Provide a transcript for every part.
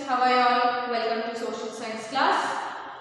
how are you all? Welcome to social science class.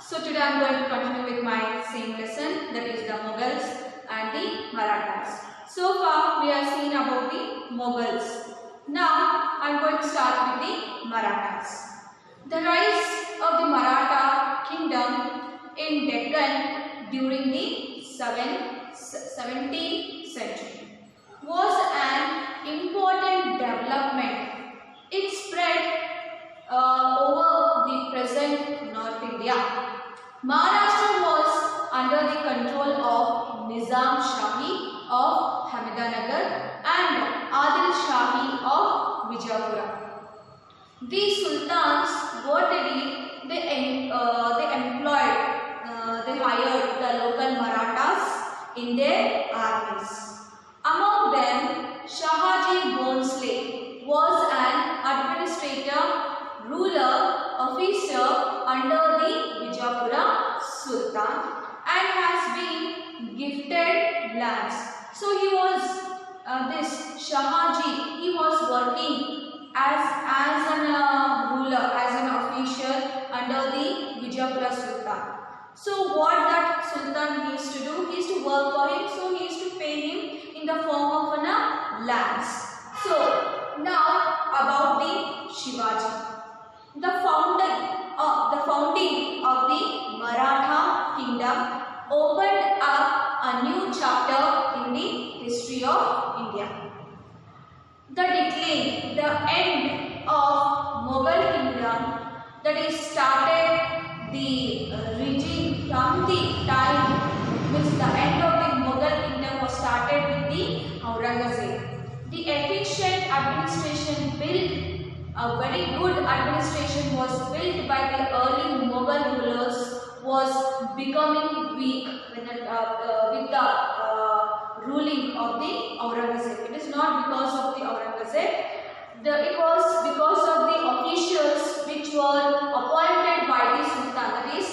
So today I am going to continue with my same lesson, that is the Mughals and the Marathas. So far we have seen about the Mughals. Now I am going to start with the Marathas. The rise of the Maratha kingdom in Deccan during the 17th century was an important development. It spread over the present North India. Maharashtra was under the control of Nizam Shahi of Ahmednagar and Adil Shahi of Vijayapura. The sultans, what they did, they hired the local Marathas in their armies. Among them, Shahaji Bhonsle was an administrator, ruler, officer under the Vijayapura Sultan and has been gifted lands. So he was this Shahaji. He was working as an ruler, as an official under the Vijayapura Sultan. So what that Sultan used to do, he used to work for him. So he used to pay him in the form of lands. So now about the Shivaji. The founding of the Maratha kingdom opened up a new chapter in the history of India. The decline, the end of Mughal kingdom, that is started the regime from the time which the end of the Mughal kingdom was started with the Aurangzeb. The efficient administration built, a very good administration was built by the early Mughal rulers, was becoming weak with the ruling of the Aurangzeb. It is not because of the Aurangzeb. It was because of the officials which were appointed by the Sultan, that is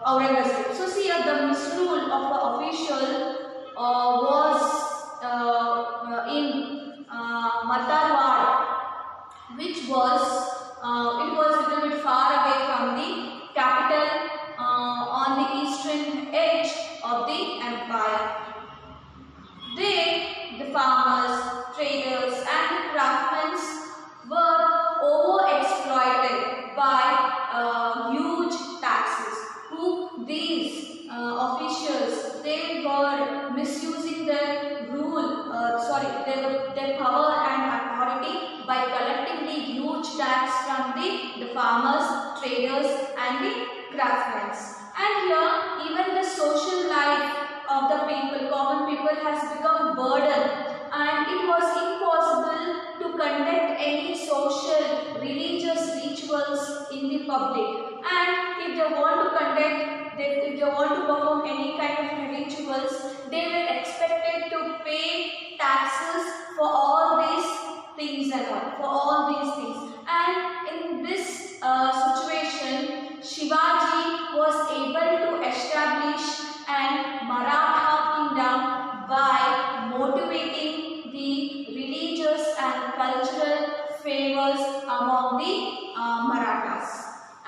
Aurangzeb. So see, the misrule of the official was in Matarwad, which was it was a little bit far away from the capital on the eastern edge of the empire. The farmers, traders and the craftsmen were overexploited by huge taxes. These officials, they were misusing their their power and authority by collecting the huge tax from the farmers, traders and the craftsmen. And here even the social life of the people, common people, has become burden, and it was impossible to conduct any social, religious rituals in the public. And if they want to if they want to perform any kind of rituals, they were expected to pay taxes for all these things and all, for all these things. And in this situation, Shivaji was able to establish an Maratha kingdom by motivating the religious and cultural favors among the Marathas.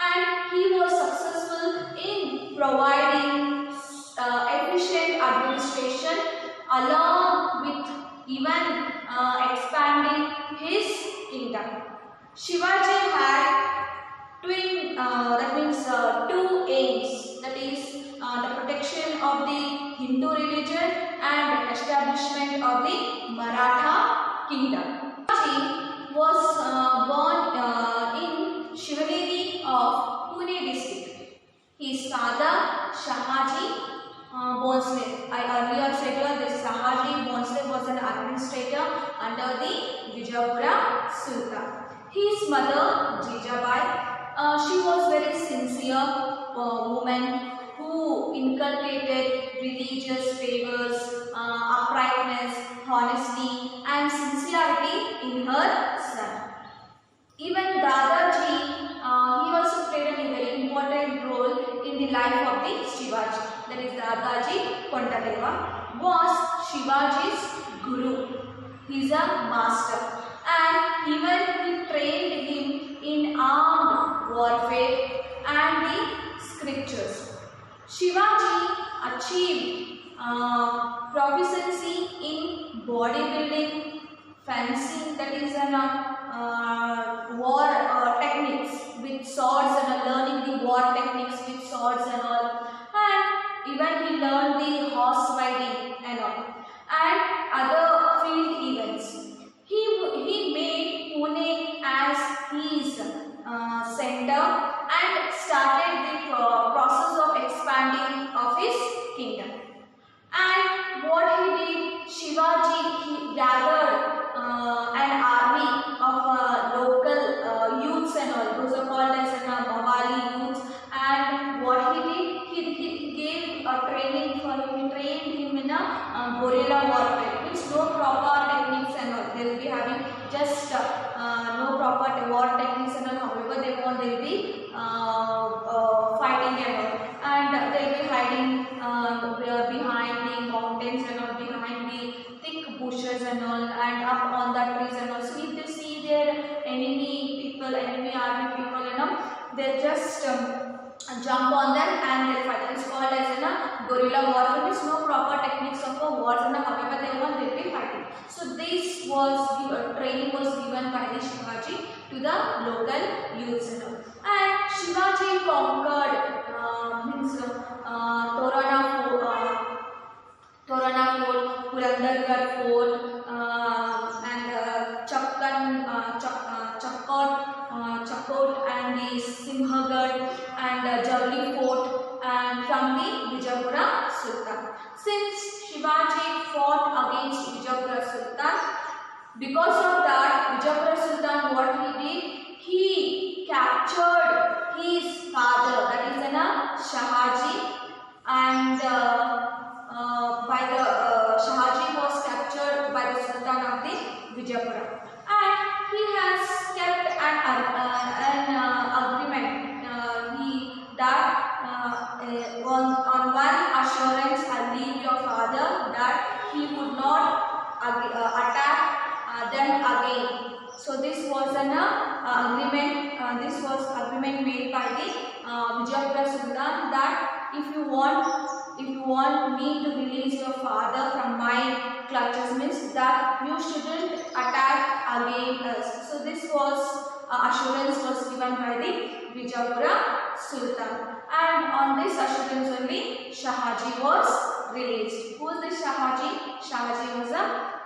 And he was successful in providing efficient administration along with even expanding his kingdom. Shivaji had two aims, that is the protection of the Hindu religion and the establishment of the Maratha kingdom. Shivaji was born in Shivneri of Pune district. His father Shahaji Bhonsle, I earlier said this Shahaji Bhonsle was an administrator under the Vijayapura Sultan. His mother Jijabai, she was very sincere woman who inculcated religious favors, uprightness, honesty and sincerity in her son. Even Dadaji, he also played a very important role in the life of the Shivaji. That is Dadaji Kontadeva was Shivaji's guru. He is a master, and even he trained him in Shivaji achieved proficiency in bodybuilding, fencing, that is an war techniques with swords and learning the war techniques with swords and all, and even he learned the horse riding and all, and other field events. He made Pune as his center and started the process of expanding of his kingdom. And what he did, Shivaji, he gathered an army of local youths and all. Those are called as Mawali youths. And what he did, he gave a training for him. He trained him in a guerrilla warfare, which no proper techniques and all. They will be having just no proper war techniques and all. However they want, they will be fighting and all. And they will be hiding behind the mountains and all, behind the thick bushes and all, and up on the trees and all. So if they see their enemy people, enemy army people, they'll just jump on them and they'll fight. It's called as guerrilla warfare. There is no proper techniques of a wars and however they want, they'll be fighting. So this was training was given by the Shivaji to the local youths and all. And Shivaji conquered Torana Fort, Purandargarh Fort, and Chakkot and the Simhagarh and Javli Fort, and from the Vijayapura Sultan. Since Shivaji fought against Vijayapura Sultan, because of that, Vijayapura Sultan, what he did, he captured his father, that is Shahaji, and Shahaji was captured by the Sultan of the Vijayapura, and he has kept an agreement. On one assurance, I leave your father that he would not attack them again. So this was an agreement. This was agreement made by the Vijayapura Sultan that if you want me to release your father from my clutches, means that you shouldn't attack again us. So this was assurance was given by the Vijayapura Sultan, and on this assurance only Shahaji was released. Who is the Shahaji? Shahaji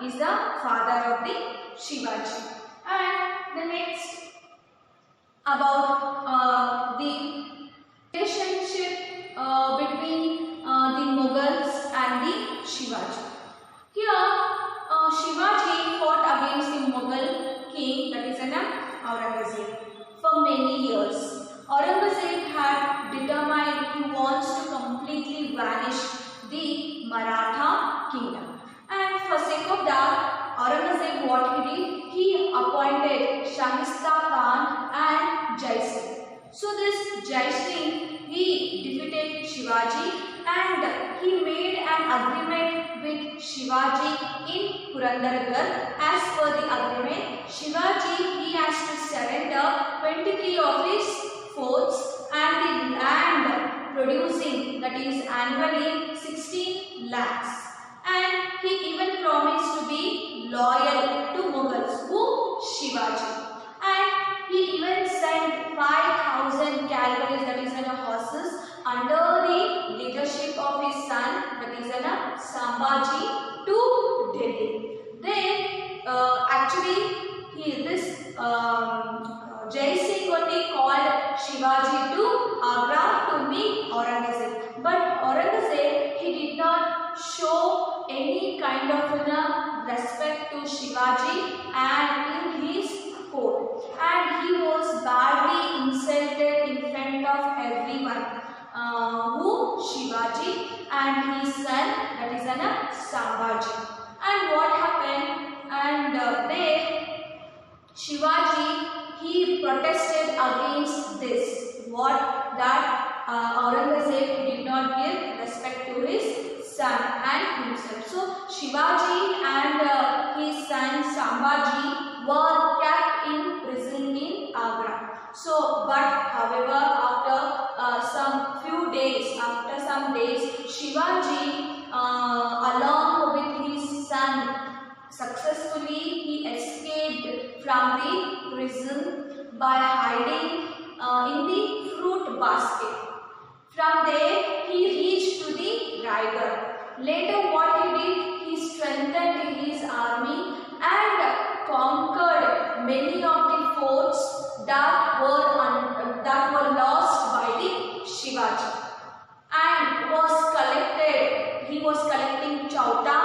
is the father of the Shivaji. And the next about the relationship between the Mughals and the Shivaji. Here Shivaji fought against the Mughal king, that is Aurangzeb, for many years. Aurangzeb had determined he wants to completely vanish the Maratha kingdom, and for sake of that, Aurangzeb, what he did, he appointed Shahista Khan and Jai Singh. So this Jai Singh, he defeated Shivaji and he made an agreement with Shivaji in Purandargarh. As per the agreement, Shivaji, he has to surrender 23 of his forts and the land producing, that is annually 16 lakhs. And he even promised to be loyal to Mughals, who Shivaji. And he even sent 5,000 cavalry, that is horses, under the leadership of his son, that is Sambhaji, to Delhi. Then Jai Singh only called Shivaji to Agra to meet Aurangzeb. But Aurangzeb, he did not show any kind of respect to Shivaji and in his court. And he was badly insulted in front of everyone. Who? Shivaji and his son, that is Sambhaji. And what happened? And there Shivaji, he protested against this. What? That Aurangzeb did not give respect to his son and himself. So Shivaji and his son Sambhaji were kept in prison in Agra. So, but however, after some few days, after some Shivaji, along with his son, successfully he escaped from the prison by hiding in the fruit basket. From there, he reached to the Raigad. Later, what he did, he strengthened his army and conquered many of the forts that were lost by the Shivaji. And he was collecting chauta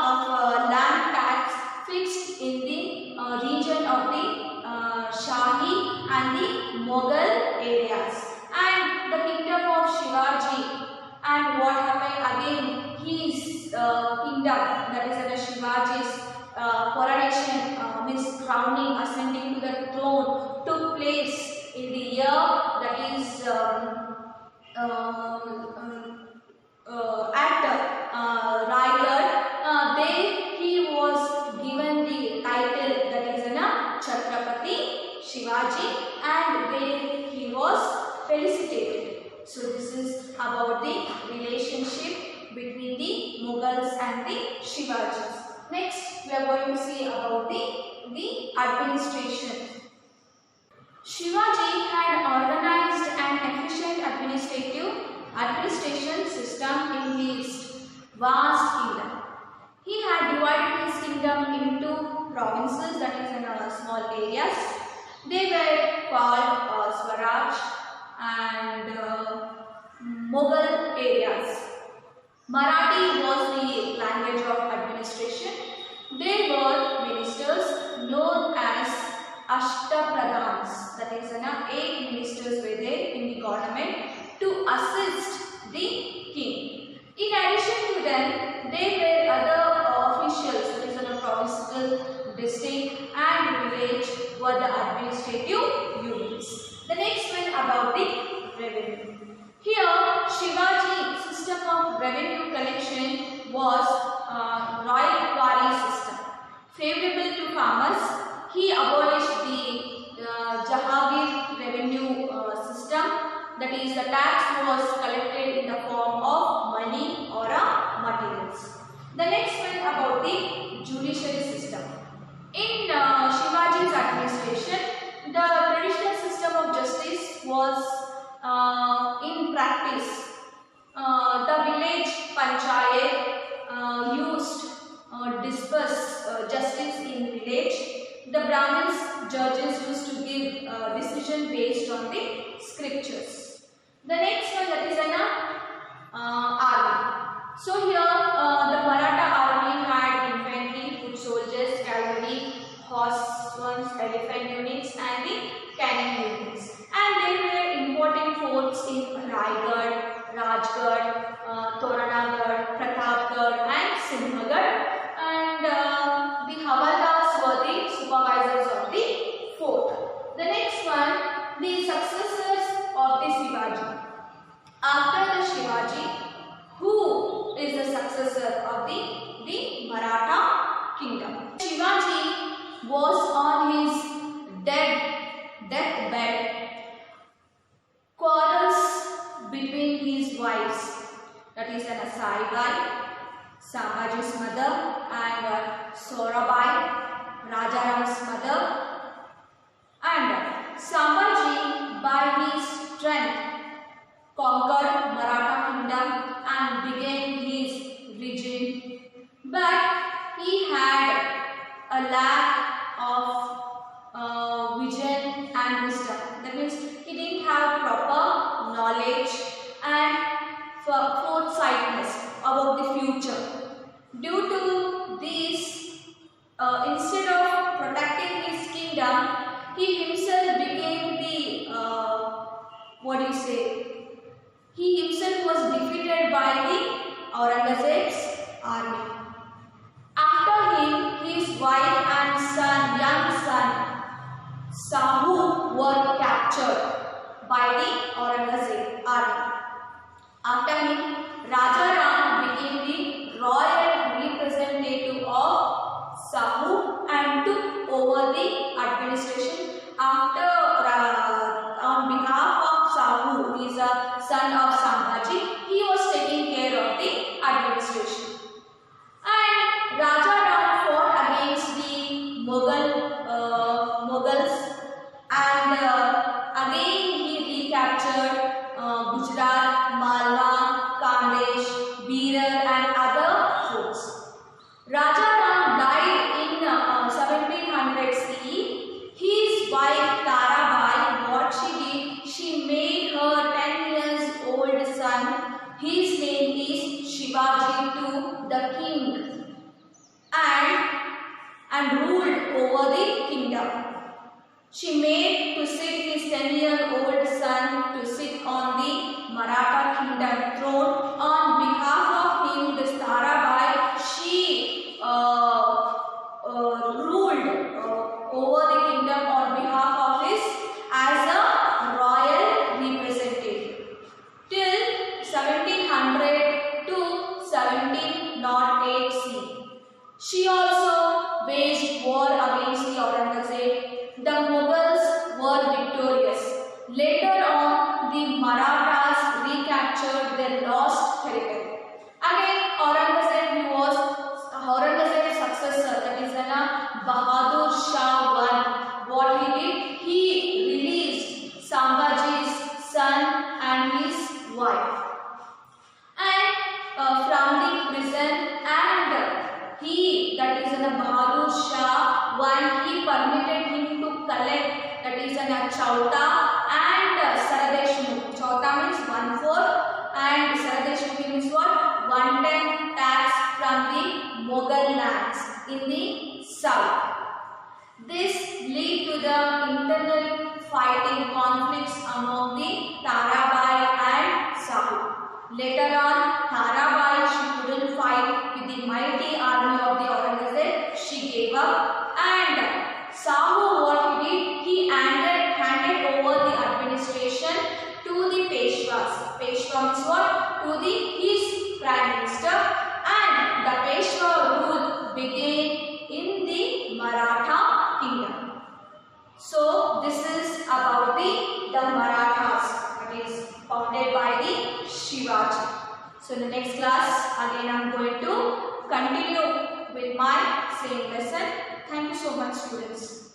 of land tax fixed in the region of the Shahi and the Mughal areas. And the kingdom of Shivaji, and what happened again, his kingdom, that is Shivaji's coronation, means crowning, ascending to the throne, took place in the year that is at Raigad. There he was given the title that is Chhatrapati Shivaji, and there he was felicitated. So this is about the relationship between the Mughals and the Shivajis. Next, we are going to see about the administration. Shivaji had organized an efficient administration system in his vast kingdom. He had divided his kingdom into provinces, that is in small areas. They were called Swaraj and Mughal areas. Marathi was the language of administration. There were ministers known as Ashtapradhans, that is 8 ministers were there in the government to assist the king. In addition to them, there were other officials, that is provincial, district and village were the administrative units. The next one about the revenue. Here, Shivaji's system of revenue collection was royal Wari system. Favorable to farmers, he abolished the Jahagir revenue system, that is the tax was collected in the form of money or materials. The next one about the judiciary system. In Shivaji's administration, the traditional system of justice was in practice. The village panchayat used disperse justice in village. The Brahmins judges used to give decision based on the scriptures. The next one, that is an army. So here the Maratha army had infantry, foot soldiers, cavalry, horse ones, elephant units and the cannon units. And there were important forts in Raigad, Rajgarh, Toranagarh, Pratapgarh and Simhagad. And the Havaldars were the supervisors of the fort. The next one, the successors of the Shivaji. After the Shivaji, who is the successor of the Maratha kingdom? Shivaji was on his deathbed. Quarrels between his wives, that is an Saibai, Sambhaji's mother, and Sorabai, Rajaram's mother. And Sambhaji, by his strength, conquered Maratha kingdom and began his regime. But he had a lack of vision and wisdom. That means he didn't have proper knowledge and foresightness about the future. Due to this, instead of protecting his kingdom, he himself became the he himself was defeated by the Aurangzeb's army. After him, his wife and young son, Sahu, were captured by the Aurangzeb army. After him, Rajaram became the royal representative of Sahu and took over the administration. After, on behalf of Sahu, he is a son of Sambhaji, he She made to sit his 10-year-old son to sit on the Maratha kingdom throne. On behalf of him, this Tarabai, she ruled over the kingdom on behalf of his as a royal representative till 1700 to 1708 CE. She also waged war against the Aurangzeb. The Mughals were victorious. Later on, the Marathas recaptured their lost territory. Again, Aurangzeb's successor, that is Bahadur Shah I. What he did, he released Sambhaji's son and his wife, and from the prison, and he, that is Bahadur Shah I, he permitted him to collect, that is Chauta and Saradeshmukh. Chauta means 1/4 and Saradeshmukh means what? 1/10 tax from the Mughal lands in the south. This lead to the internal fighting conflicts among the Tarabai and Sahu. Later on, Tarabai, she couldn't fight with the mighty army of the Aurangzeb. She gave up, and Sahu, what he did, he handed over the administration to the Peshwas. Peshwa means what? To his prime minister, and the Peshwa rule began in the Maratha kingdom. So this is about the Marathas, that is founded by the Shivaji. So in the next class, again I am going to continue with my same lesson. Thank you so much, students.